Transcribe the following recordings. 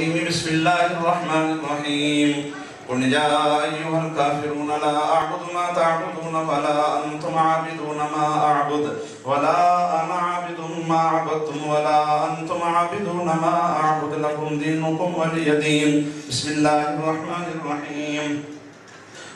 الرجيم بسم الله الرحمن الرحيم قل يا أيها الكافرون لا أعبد ما تعبدون ولا أنتم عابدون ما أعبد ولا أنا عابد ما عبدتم ولا أنتم عابدون ما أعبد لكم دينكم ولي دين بسم الله الرحمن الرحيم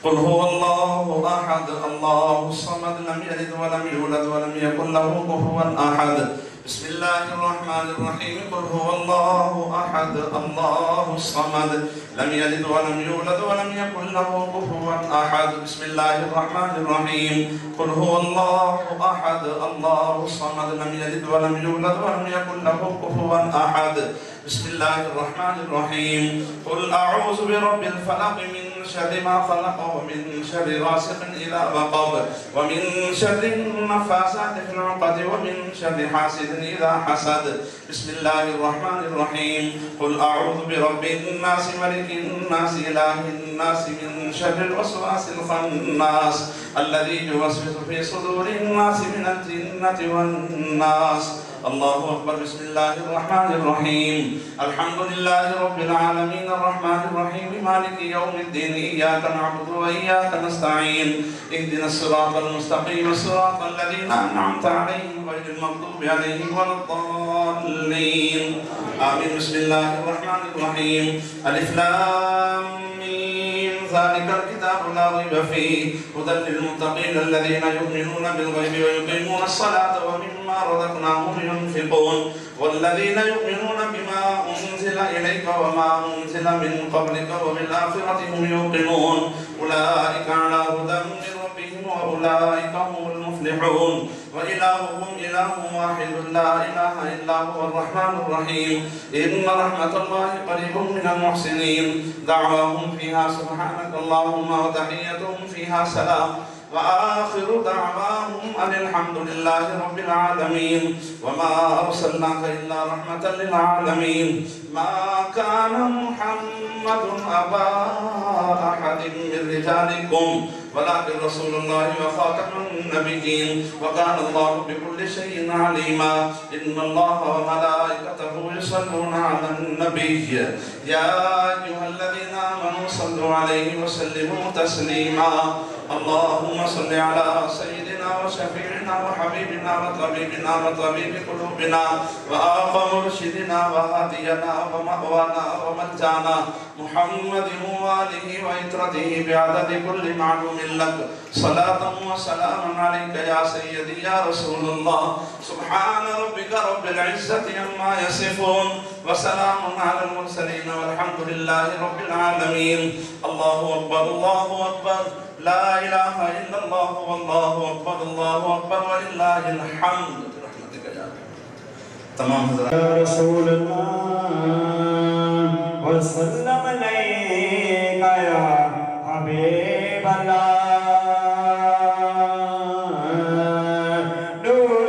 قل هو الله أحد الله الصمد لم يلد ولم يولد ولم يكن له كفوا أحد بسم الله الرحمن الرحيم قل هو الله أحد الله الصمد لم يلد ولم يولد ولم يكن له كفوا أحد بسم الله الرحمن الرحيم قل هو الله أحد الله الصمد لم يلد ولم يولد ولم يكن له كفوا أحد بسم الله الرحمن الرحيم قل أعوذ برب الفلق من شر ما خلق ومن شر غاسق إذا وقب ومن شر النفاثات في العقد ومن شر حاسد إذا حسد بسم الله الرحمن الرحيم قل أعوذ برب الناس ملك الناس إله الناس من شر الوسواس الخناس الذي يوسوس في صدور الناس من الجنة والناس الله أكبر بسم الله الرحمن الرحيم الحمد لله رب العالمين الرحمن الرحيم مالك يوم الدين إياك نعبد وإياك نستعين اهدنا الصراط المستقيم صراط الذين أنعمت عليهم غير المغضوب عليهم ولا الضالين آمين بسم الله الرحمن الرحيم ألف لام ميم ذلك الكتاب لا ريب فيه هدى للمتقين الذين يؤمنون بالغيب ويقيمون الصلاة ومما رزقناهم ينفقون والذين يؤمنون بما أنزل إليك وما أنزل من قبلك وبالآخرة هم يوقنون أولئك على هدى من ربهم وأولئك هم المفلحون وإلههم إله واحد لا إله إلا هو الرحمن الرحيم إن رحمة الله قريب من المحسنين دعواهم فيها سبحانك اللهم وتحيتهم فيها سلام وآخر دعواهم أن الحمد لله رب العالمين وما أرسلناك إلا رحمة للعالمين ما كان محمد أبا أحد من رجالكم ولكن رسول الله وخاتم النبيين وكان الله بكل شيء عليما إن الله وملائكته يصلون على النبي يا أيها الذين آمنوا صلوا عليه وسلموا تسليما اللهم صل على سيدنا وشفيعنا وحبيبنا وطبيب قلوبنا وآقا مرشدنا وهادينا ومأوانا وملجانا محمد وآله وإطرته بعدد كل معلوم لك صلاة وسلام عليك يا سيدي يا رسول الله سبحان ربك رب العزة عما يصفون وسلام على المرسلين والحمد لله رب العالمين الله أكبر الله أكبر لا إله إلا الله والله أكبر ولله الحمد برحمتك يا رب تمام يا رسول الله وسلم عليك يا حبيب الله نور